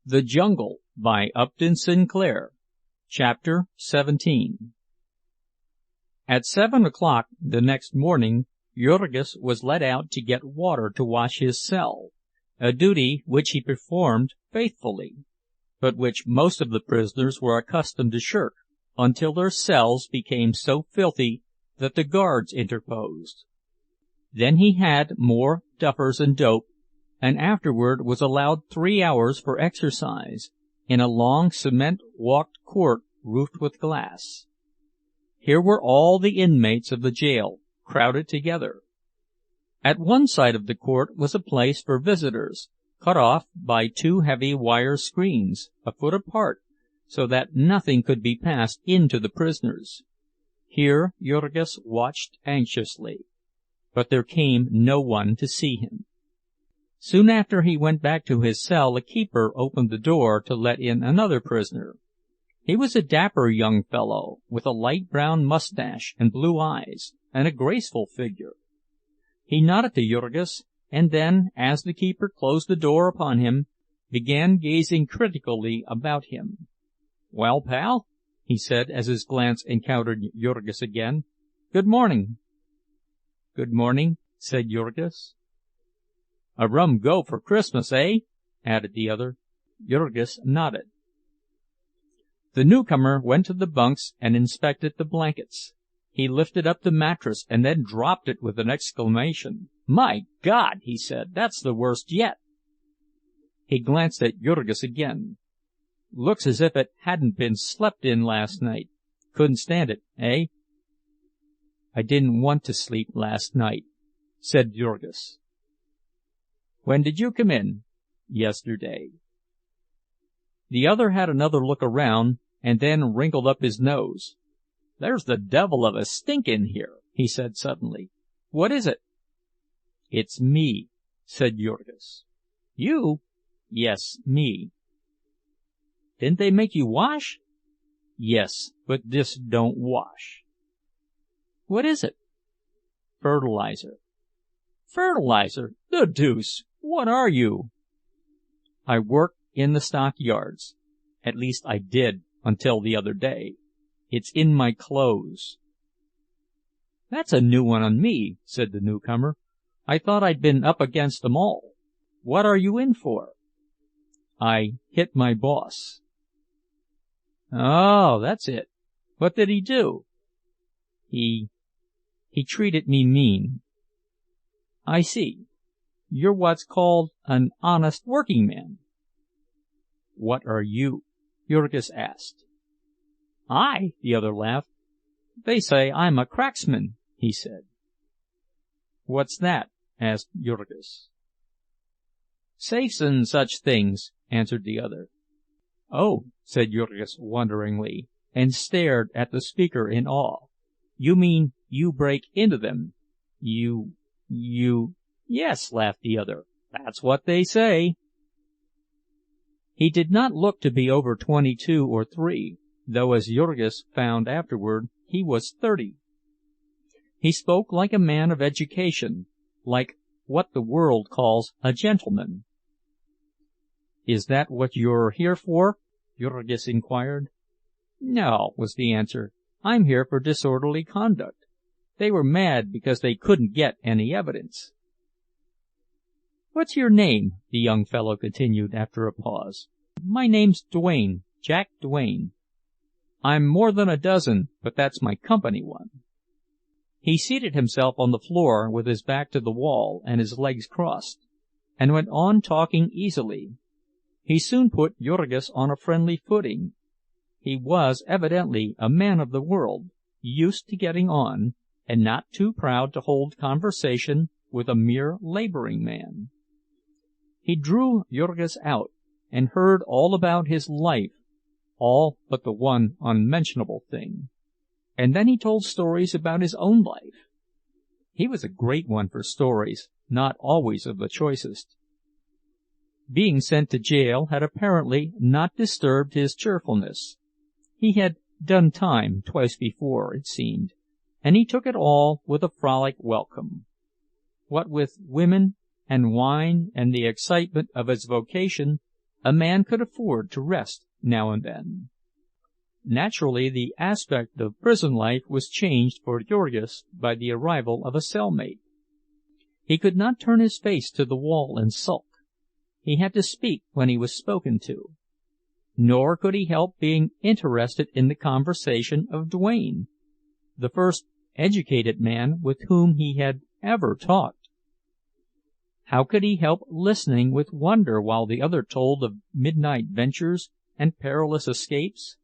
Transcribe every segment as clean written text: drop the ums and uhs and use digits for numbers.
The Jungle by Upton Sinclair. Chapter 17. At 7 o'clock the next morning, Jurgis was let out to get water to wash his cell, a duty which he performed faithfully, but which most of the prisoners were accustomed to shirk, until their cells became so filthy that the guards interposed. Then he had more duffers and dope, and afterward was allowed 3 hours for exercise, in a long cement-walked court roofed with glass. Here were all the inmates of the jail, crowded together. At one side of the court was a place for visitors, cut off by 2 heavy wire screens, a foot apart, so that nothing could be passed into the prisoners. Here Jurgis watched anxiously, but there came no one to see him. Soon after he went back to his cell, a keeper opened the door to let in another prisoner. He was a dapper young fellow, with a light brown mustache and blue eyes, and a graceful figure. He nodded to Jurgis, and then, as the keeper closed the door upon him, began gazing critically about him. "Well, pal," he said as his glance encountered Jurgis again, "good morning." "Good morning," said Jurgis. "A rum go for Christmas, eh?" added the other. Jurgis nodded. The newcomer went to the bunks and inspected the blankets. He lifted up the mattress and then dropped it with an exclamation. "My God!" he said, "that's the worst yet." He glanced at Jurgis again. "Looks as if it hadn't been slept in last night. Couldn't stand it, eh?" "I didn't want to sleep last night," said Jurgis. "When did you come in?" "Yesterday." The other had another look around, and then wrinkled up his nose. "There's the devil of a stink in here," he said suddenly. "What is it?" "It's me," said Jurgis. "You?" "Yes, me." "Didn't they make you wash?" "Yes, but this don't wash." "What is it?" "Fertilizer." "Fertilizer? The deuce! What are you?" "I work in the stockyards. At least I did, until the other day. It's in my clothes." "That's a new one on me," said the newcomer. "I thought I'd been up against 'em all. What are you in for?" "I hit my boss." "Oh, that's it. What did he do?" He treated me mean." "I see. You're what's called an honest working man." "What are you?" Jurgis asked. "I?" the other laughed. "They say I'm a cracksman," he said. "What's that?" asked Jurgis. "Safes and such things," answered the other. "Oh," said Jurgis wonderingly, and stared at the speaker in awe. "You mean you break into them? You—" "Yes," laughed the other. "That's what they say." He did not look to be over 22 or 23, though as Jurgis found afterward he was 30. He spoke like a man of education, like what the world calls a gentleman. "Is that what you're here for?" Jurgis inquired. "No," was the answer. "I'm here for disorderly conduct. They were mad because they couldn't get any evidence." "What's your name?" the young fellow continued after a pause. "My name's Dwayne, Jack Dwayne. I'm more than a dozen, but that's my company one." He seated himself on the floor with his back to the wall and his legs crossed, and went on talking easily. He soon put Jurgis on a friendly footing. He was evidently a man of the world, used to getting on, and not too proud to hold conversation with a mere laboring man. He drew Jurgis out, and heard all about his life, all but the one unmentionable thing. And then he told stories about his own life. He was a great one for stories, not always of the choicest. Being sent to jail had apparently not disturbed his cheerfulness. He had done time twice before, it seemed, and he took it all with a frolic welcome. What with women and wine and the excitement of his vocation, a man could afford to rest now and then. Naturally, the aspect of prison life was changed for Jurgis by the arrival of a cellmate. He could not turn his face to the wall and sulk. He had to speak when he was spoken to. Nor could he help being interested in the conversation of Dwayne, the first educated man with whom he had ever talked. How could he help listening with wonder while the other told of midnight ventures and perilous escapes,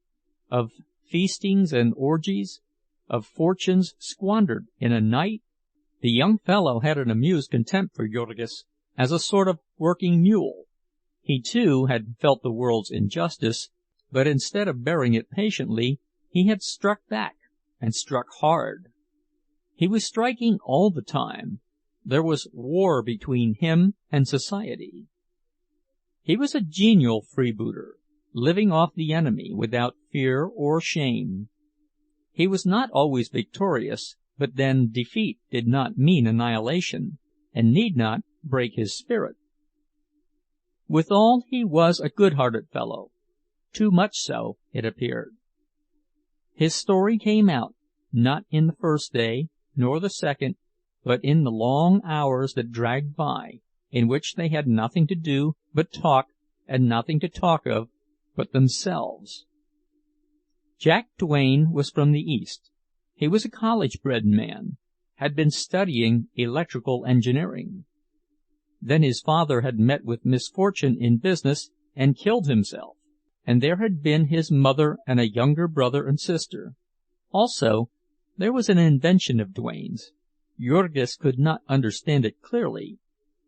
of feastings and orgies, of fortunes squandered in a night? The young fellow had an amused contempt for Jurgis as a sort of working mule. He, too, had felt the world's injustice, but instead of bearing it patiently, he had struck back, and struck hard. He was striking all the time. There was war between him and society. He was a genial freebooter, living off the enemy without fear or shame. He was not always victorious, but then defeat did not mean annihilation, and need not break his spirit. Withal, he was a good-hearted fellow, too much so, it appeared. His story came out, not in the first day, nor the second, but in the long hours that dragged by, in which they had nothing to do but talk, and nothing to talk of but themselves. Jack Dwayne was from the East. He was a college-bred man, had been studying electrical engineering. Then his father had met with misfortune in business and killed himself, and there had been his mother and a younger brother and sister. Also, there was an invention of Dwayne's. Jurgis could not understand it clearly,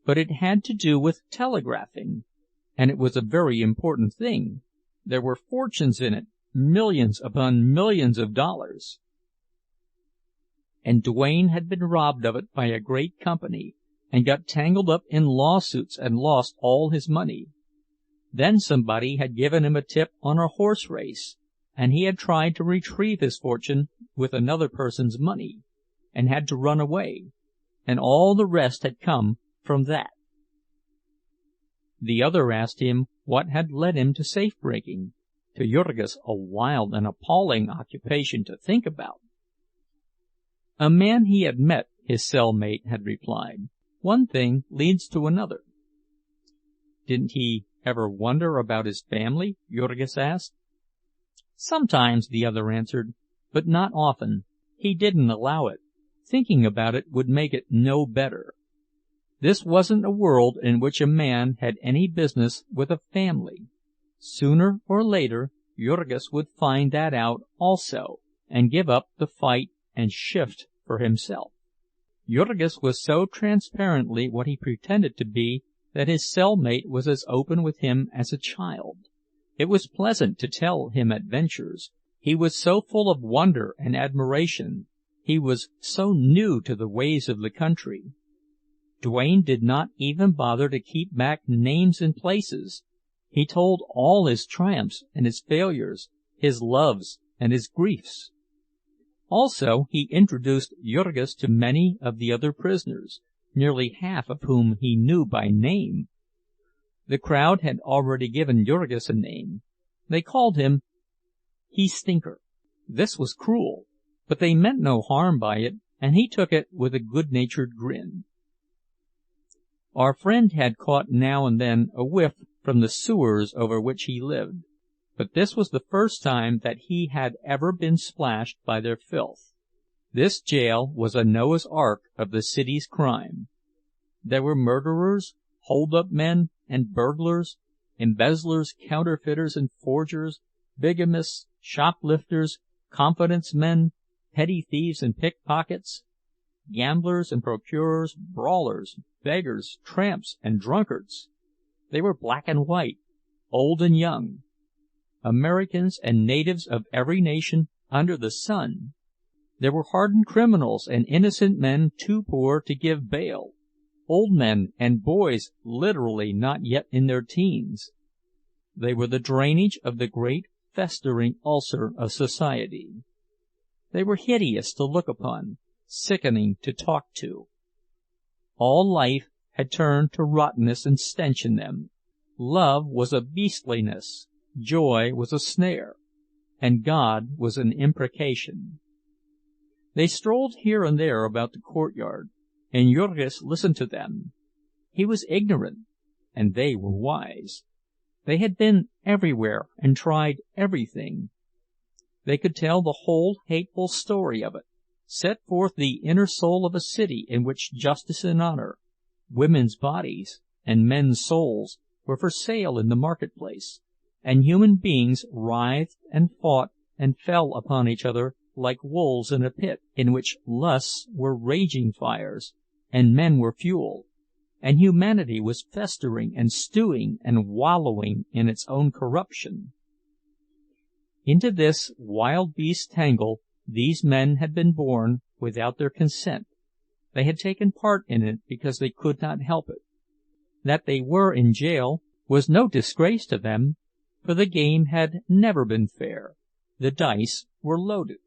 but it had to do with telegraphing, and it was a very important thing. There were fortunes in it, millions upon millions of dollars. And Dwayne had been robbed of it by a great company, and got tangled up in lawsuits and lost all his money. Then somebody had given him a tip on a horse race, and he had tried to retrieve his fortune with another person's money, and had to run away, and all the rest had come from that. The other asked him what had led him to safe-breaking, to Jurgis a wild and appalling occupation to think about. A man he had met, his cellmate had replied. One thing leads to another. Didn't he ever wonder about his family? Jurgis asked. Sometimes, the other answered, but not often. He didn't allow it. Thinking about it would make it no better. This wasn't a world in which a man had any business with a family. Sooner or later, Jurgis would find that out also, and give up the fight and shift for himself. Jurgis was so transparently what he pretended to be that his cellmate was as open with him as a child. It was pleasant to tell him adventures. He was so full of wonder and admiration. He was so new to the ways of the country. Dwayne did not even bother to keep back names and places. He told all his triumphs and his failures, his loves and his griefs. Also, he introduced Jurgis to many of the other prisoners, nearly half of whom he knew by name. The crowd had already given Jurgis a name. They called him "He Stinker." This was cruel, but they meant no harm by it, and he took it with a good-natured grin. Our friend had caught now and then a whiff from the sewers over which he lived, but this was the first time that he had ever been splashed by their filth. This jail was a Noah's Ark of the city's crime. There were murderers, hold-up men, and burglars, embezzlers, counterfeiters and forgers, bigamists, shoplifters, confidence men, petty thieves and pickpockets, gamblers and procurers, brawlers, beggars, tramps, and drunkards. They were black and white, old and young, Americans and natives of every nation under the sun. There were hardened criminals and innocent men too poor to give bail, old men and boys literally not yet in their teens. They were the drainage of the great festering ulcer of society. They were hideous to look upon, sickening to talk to. All life had turned to rottenness and stench in them, Love was a beastliness, joy was a snare, and God was an imprecation. They strolled here and there about the courtyard, and Jurgis listened to them. He was ignorant, and they were wise. They had been everywhere and tried everything. They could tell the whole hateful story of it, set forth the inner soul of a city in which justice and honor, women's bodies and men's souls, were for sale in the marketplace, and human beings writhed and fought and fell upon each other like wolves in a pit, in which lusts were raging fires, and men were fuel, and humanity was festering and stewing and wallowing in its own corruption. Into this wild beast tangle these men had been born without their consent. They had taken part in it because they could not help it. That they were in jail was no disgrace to them, for the game had never been fair. The dice were loaded.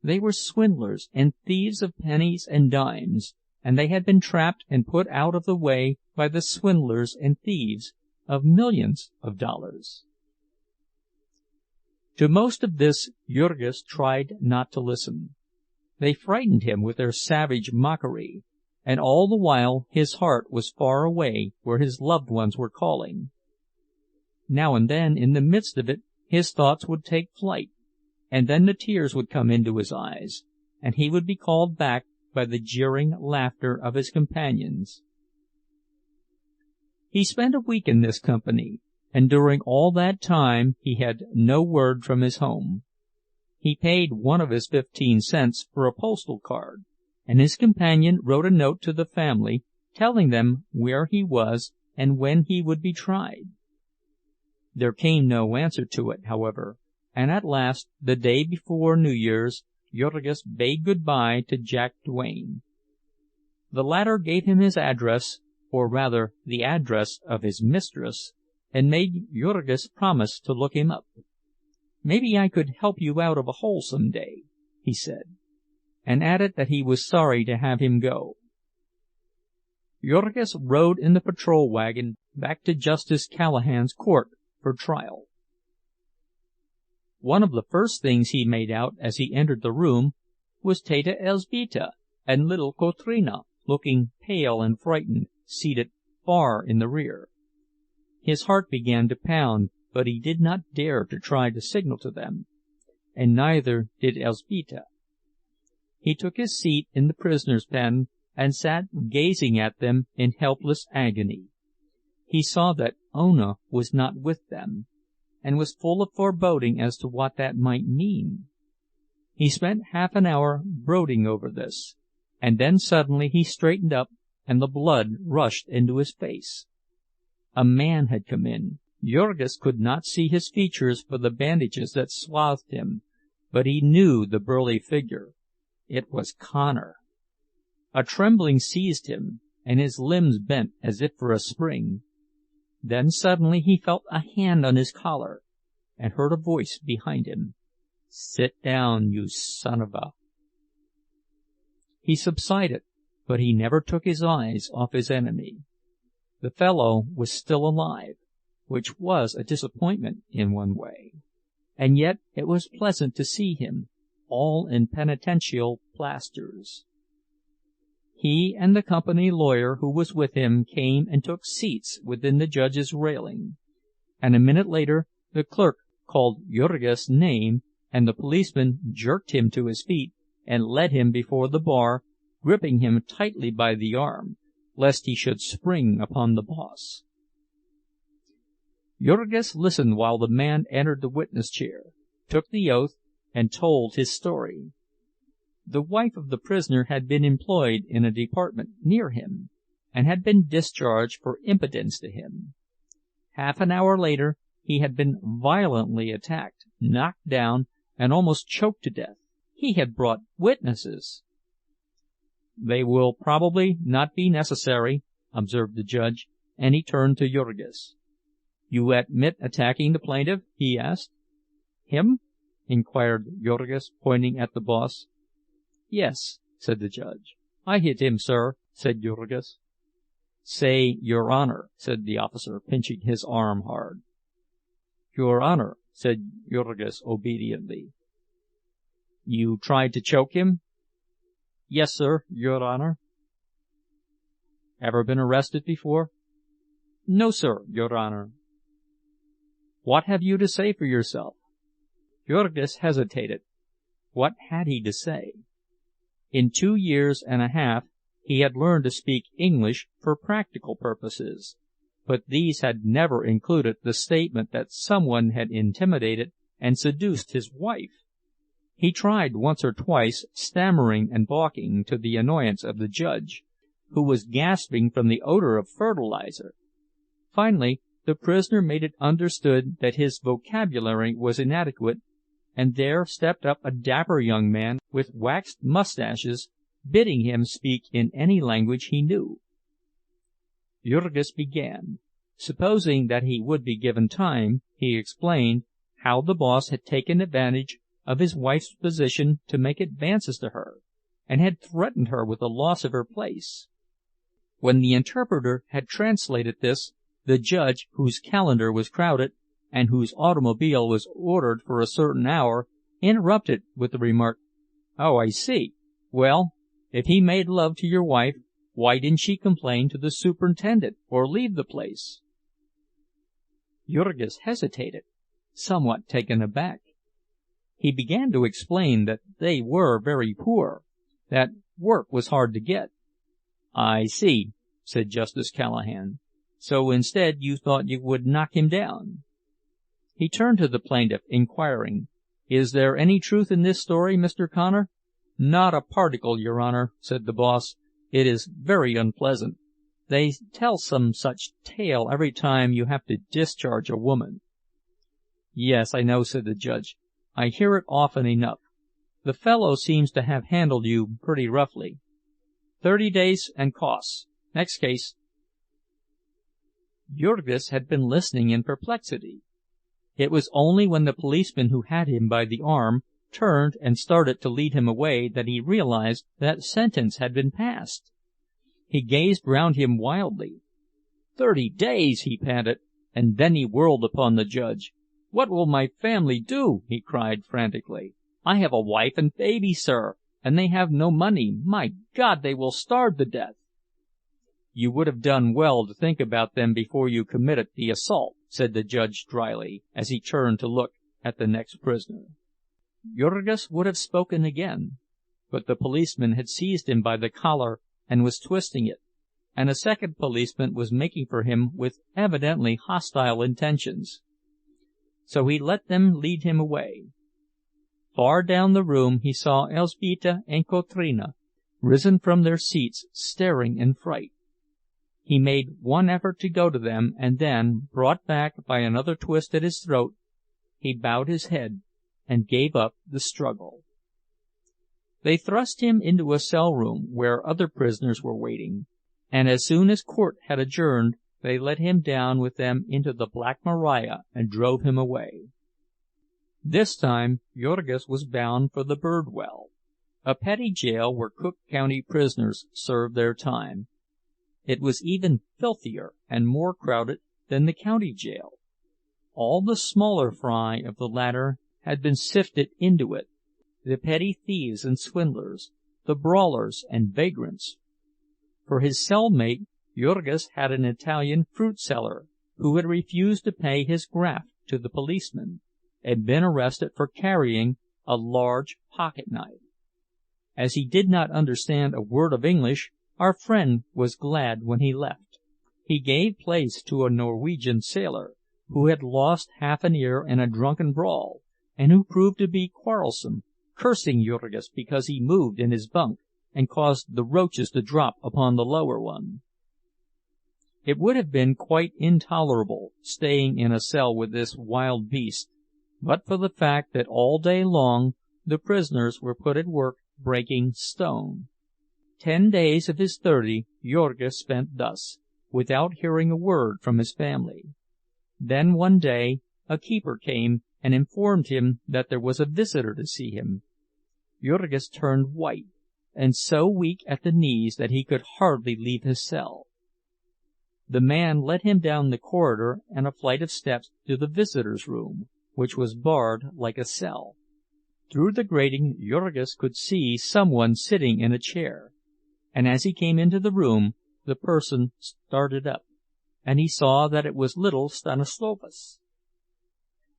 They were swindlers and thieves of pennies and dimes, and they had been trapped and put out of the way by the swindlers and thieves of millions of dollars. To most of this Jurgis tried not to listen. They frightened him with their savage mockery, and all the while his heart was far away where his loved ones were calling. Now and then, in the midst of it, his thoughts would take flight, and then the tears would come into his eyes, and he would be called back by the jeering laughter of his companions. He spent a week in this company, and during all that time he had no word from his home. He paid one of his 15 cents for a postal card, and his companion wrote a note to the family, telling them where he was and when he would be tried. There came no answer to it, however, and at last, the day before New Year's, Jurgis bade goodbye to Jack Dwayne. The latter gave him his address, or rather the address of his mistress, and made Jurgis promise to look him up. "Maybe I could help you out of a hole some day," he said, and added that he was sorry to have him go. Jurgis rode in the patrol wagon back to Justice Callahan's court for trial. One of the first things he made out as he entered the room was Teta Elzbieta and little Kotrina, looking pale and frightened, seated far in the rear. His heart began to pound, but he did not dare to try to signal to them, and neither did Elzbieta. He took his seat in the prisoner's pen and sat gazing at them in helpless agony. He saw that Ona was not with them, and was full of foreboding as to what that might mean. He spent half an hour brooding over this, and then suddenly he straightened up, and the blood rushed into his face. A man had come in. Jurgis could not see his features for the bandages that swathed him, but he knew the burly figure. It was Connor. A trembling seized him, and his limbs bent as if for a spring. Then suddenly he felt a hand on his collar, and heard a voice behind him. "Sit down, you son of a—" He subsided, but he never took his eyes off his enemy. The fellow was still alive, which was a disappointment in one way, and yet it was pleasant to see him, all in penitential plasters. He and the company lawyer who was with him came and took seats within the judge's railing, and a minute later the clerk called Jurgis' name, and the policeman jerked him to his feet and led him before the bar, gripping him tightly by the arm, lest he should spring upon the boss. Jurgis listened while the man entered the witness chair, took the oath, and told his story. The wife of the prisoner had been employed in a department near him, and had been discharged for impudence to him. Half an hour later he had been violently attacked, knocked down, and almost choked to death. He had brought witnesses. "They will probably not be necessary," observed the judge, and he turned to Jurgis. "You admit attacking the plaintiff?" he asked. "Him?" inquired Jurgis, pointing at the boss. "Yes," said the judge. "I hit him, sir," said Jurgis. "Say, Your Honor," said the officer, pinching his arm hard. "Your Honor," said Jurgis obediently. "You tried to choke him?" "Yes, sir, Your Honor." "Ever been arrested before?" "No, sir, Your Honor." "What have you to say for yourself?" Jurgis hesitated. What had he to say? In 2 years and a half he had learned to speak English for practical purposes, but these had never included the statement that someone had intimidated and seduced his wife. He tried once or twice, stammering and balking, to the annoyance of the judge, who was gasping from the odor of fertilizer. Finally, the prisoner made it understood that his vocabulary was inadequate, and there stepped up a dapper young man with waxed mustaches, bidding him speak in any language he knew. Jurgis began. Supposing that he would be given time, he explained how the boss had taken advantage of his wife's position to make advances to her, and had threatened her with the loss of her place. When the interpreter had translated this, the judge, whose calendar was crowded, and whose automobile was ordered for a certain hour, interrupted with the remark, "Oh, I see. Well, if he made love to your wife, why didn't she complain to the superintendent, or leave the place?" Jurgis hesitated, somewhat taken aback. He began to explain that they were very poor, that work was hard to get. "I see," said Justice Callahan. "So instead you thought you would knock him down." He turned to the plaintiff, inquiring, "Is there any truth in this story, Mr. Connor?" "Not a particle, Your Honor," said the boss. "It is very unpleasant. They tell some such tale every time you have to discharge a woman." "Yes, I know," said the judge. "I hear it often enough. The fellow seems to have handled you pretty roughly. 30 days and costs. Next case." Jurgis had been listening in perplexity. It was only when the policeman who had him by the arm turned and started to lead him away that he realized that sentence had been passed. He gazed round him wildly. 30 days, he panted, and then he whirled upon the judge. "What will my family do?" he cried frantically. "I have a wife and baby, sir, and they have no money. My God, they will starve to death." "You would have done well to think about them before you committed the assault," said the judge dryly, as he turned to look at the next prisoner. Jurgis would have spoken again, but the policeman had seized him by the collar and was twisting it, and a second policeman was making for him with evidently hostile intentions. So he let them lead him away. Far down the room he saw Elzbieta and Kotrina, risen from their seats, staring in fright. He made one effort to go to them, and then, brought back by another twist at his throat, he bowed his head and gave up the struggle. They thrust him into a cell room where other prisoners were waiting, and as soon as court had adjourned they let him down with them into the Black Maria and drove him away. This time Jurgis was bound for the Bridewell, a petty jail where Cook County prisoners served their time. It was even filthier and more crowded than the county jail. All the smaller fry of the latter had been sifted into it, the petty thieves and swindlers, the brawlers and vagrants. For his cellmate, Jurgis had an Italian fruit seller who had refused to pay his graft to the policeman, and been arrested for carrying a large pocket-knife. As he did not understand a word of English, our friend was glad when he left. He gave place to a Norwegian sailor, who had lost half an ear in a drunken brawl, and who proved to be quarrelsome, cursing Jurgis because he moved in his bunk and caused the roaches to drop upon the lower one. It would have been quite intolerable, staying in a cell with this wild beast, but for the fact that all day long the prisoners were put at work breaking stone. 10 days of his 30 Jurgis spent thus, without hearing a word from his family. Then one day a keeper came and informed him that there was a visitor to see him. Jurgis turned white, and so weak at the knees that he could hardly leave his cell. The man led him down the corridor and a flight of steps to the visitors' room, which was barred like a cell. Through the grating Jurgis could see someone sitting in a chair, and as he came into the room the person started up, and he saw that it was little Stanislovas.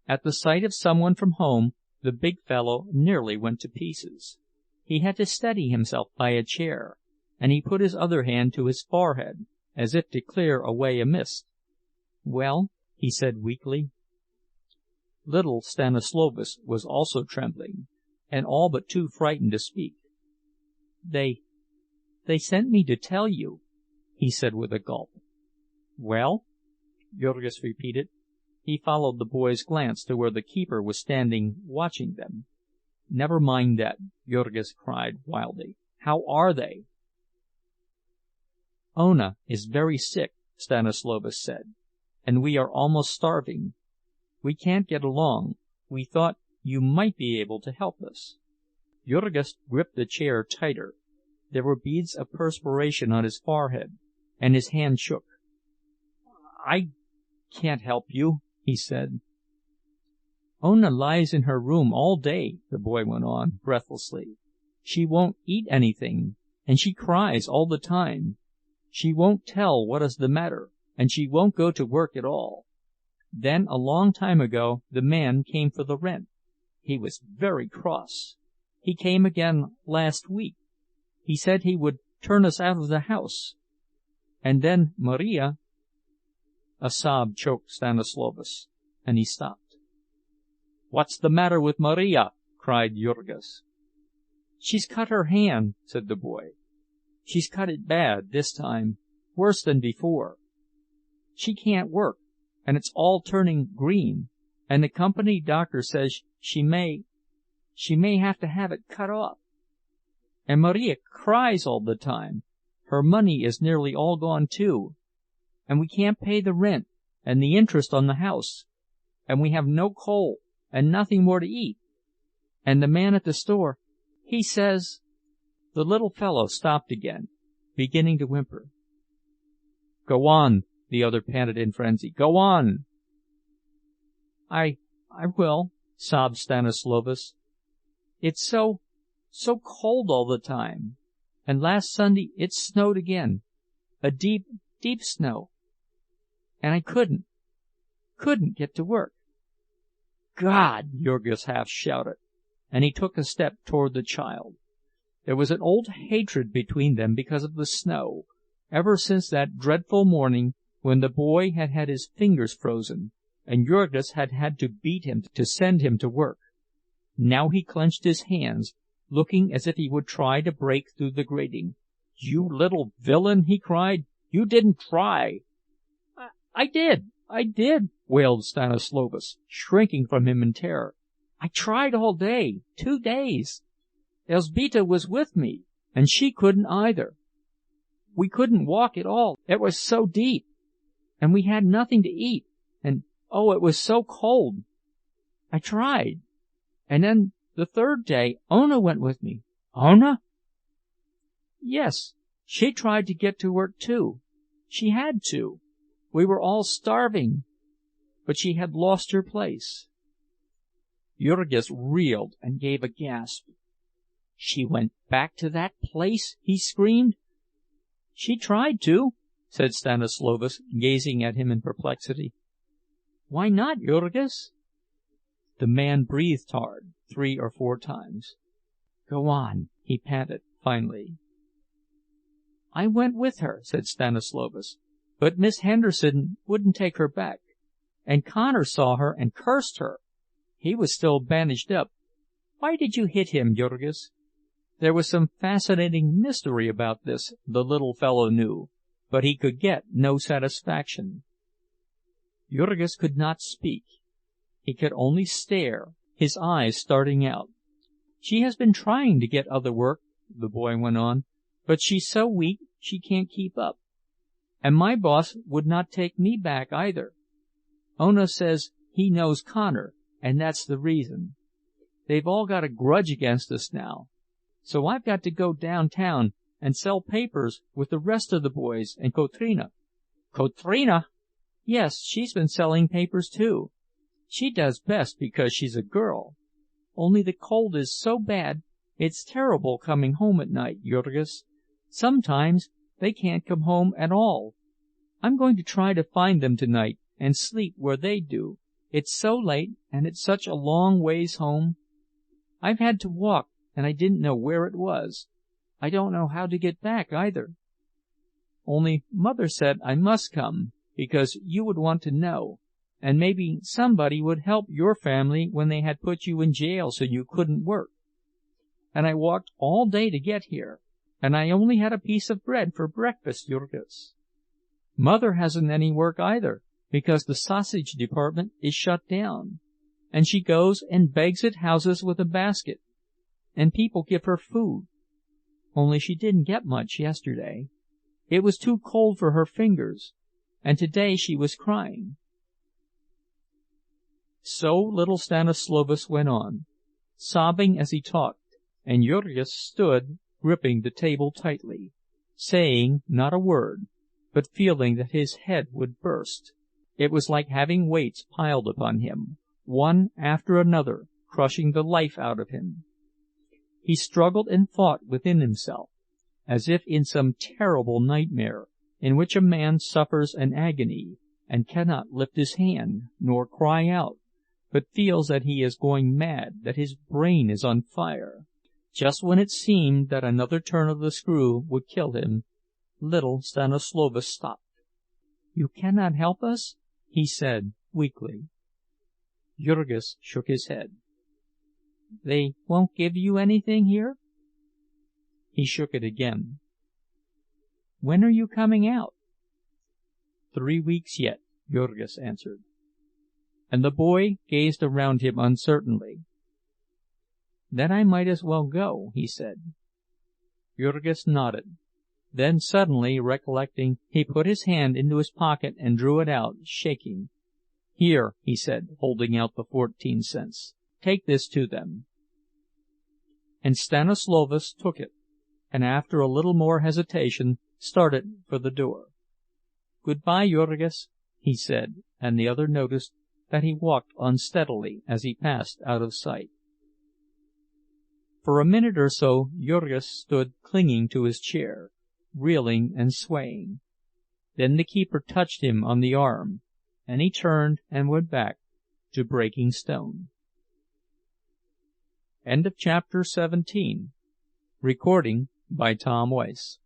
At the sight of someone from home, the big fellow nearly went to pieces. He had to steady himself by a chair, and he put his other hand to his forehead, as if to clear away a mist. "Well?" he said weakly. Little Stanislovas was also trembling, and all but too frightened to speak. They sent me to tell you," he said with a gulp. "Well?" Jurgis repeated. He followed the boy's glance to where the keeper was standing watching them. "Never mind that," Jurgis cried wildly. "How are they?" "Ona is very sick," Stanislovas said, "and we are almost starving. We can't get along. We thought you might be able to help us." Jurgis gripped the chair tighter. There were beads of perspiration on his forehead, and his hand shook. "I can't help you," he said. "Ona lies in her room all day," the boy went on, breathlessly. "She won't eat anything, and she cries all the time. She won't tell what is the matter, and she won't go to work at all. Then, a long time ago, the man came for the rent. He was very cross. He came again last week. He said he would turn us out of the house. And then Maria—" A sob choked Stanislovas, and he stopped. "What's the matter with Maria?" cried Jurgis. "She's cut her hand," said the boy. "She's cut it bad this time, worse than before. She can't work, and it's all turning green, and the company doctor says she may have to have it cut off. And Maria cries all the time. Her money is nearly all gone too, and we can't pay the rent and the interest on the house, and we have no coal and nothing more to eat. And the man at the store, he says—" The little fellow stopped again, beginning to whimper. "Go on," the other panted in frenzy. "Go on!" I will," sobbed Stanislovas. "It's so cold all the time. And last Sunday it snowed again, a deep, deep snow. And I couldn't get to work." "God!" Jurgis half shouted, and he took a step toward the child. There was an old hatred between them because of the snow, ever since that dreadful morning when the boy had had his fingers frozen, and Jurgis had had to beat him to send him to work. Now he clenched his hands, looking as if he would try to break through the grating. "You little villain!" he cried. "You didn't try!" I did!" wailed Stanislovas, shrinking from him in terror. "I tried all day, 2 days. Elzbieta was with me, and she couldn't either. We couldn't walk at all, it was so deep. And we had nothing to eat, and oh, it was so cold. I tried. And then the 3rd day, Ona went with me." "Ona?" "Yes, she tried to get to work too. She had to. We were all starving. But she had lost her place." Jurgis reeled and gave a gasp. "She went back to that place?" he screamed. "She tried to," said Stanislovas, gazing at him in perplexity. "Why not, Jurgis?" The man breathed hard 3 or 4 times. "Go on," he panted, finally. "I went with her," said Stanislovas, "but Miss Henderson wouldn't take her back. And Connor saw her and cursed her. He was still bandaged up. Why did you hit him, Jurgis?" There was some fascinating mystery about this, the little fellow knew, but he could get no satisfaction. Jurgis could not speak. He could only stare, his eyes starting out. "She has been trying to get other work," the boy went on, "but she's so weak she can't keep up. And my boss would not take me back either. Ona says he knows Connor, and that's the reason. They've all got a grudge against us now. So I've got to go downtown and sell papers with the rest of the boys and Kotrina. Kotrina? Yes, she's been selling papers too. She does best because she's a girl. Only the cold is so bad, it's terrible coming home at night, Jurgis. Sometimes they can't come home at all. I'm going to try to find them tonight and sleep where they do. It's so late, and it's such a long ways home. I've had to walk, and I didn't know where it was. I don't know how to get back, either. Only Mother said I must come, because you would want to know, and maybe somebody would help your family when they had put you in jail so you couldn't work. And I walked all day to get here, and I only had a piece of bread for breakfast, Jurgis. Mother hasn't any work either, because the sausage department is shut down, and she goes and begs at houses with a basket, and people give her food. Only she didn't get much yesterday. It was too cold for her fingers, and today she was crying. So little Stanislovas went on, sobbing as he talked, and Jurgis stood gripping the table tightly, saying not a word, but feeling that his head would burst. It was like having weights piled upon him, one after another, crushing the life out of him. He struggled and fought within himself, as if in some terrible nightmare, in which a man suffers an agony, and cannot lift his hand, nor cry out, but feels that he is going mad, that his brain is on fire. Just when it seemed that another turn of the screw would kill him, little Stanislovas stopped. "You cannot help us?" he said weakly. Jurgis shook his head. "They won't give you anything here?" He shook it again. "When are you coming out?" 3 weeks yet," Jurgis answered. And the boy gazed around him uncertainly. "Then I might as well go," he said. Jurgis nodded. Then, suddenly recollecting, he put his hand into his pocket and drew it out, shaking. "Here," he said, holding out the 14 cents. "Take this to them." And Stanislovas took it, and after a little more hesitation started for the door. "Goodbye, Jurgis," he said, and the other noticed that he walked unsteadily as he passed out of sight. For a minute or so Jurgis stood clinging to his chair, reeling and swaying. Then the keeper touched him on the arm, and he turned and went back to breaking stone. End of chapter 17. Recording by Tom Weiss.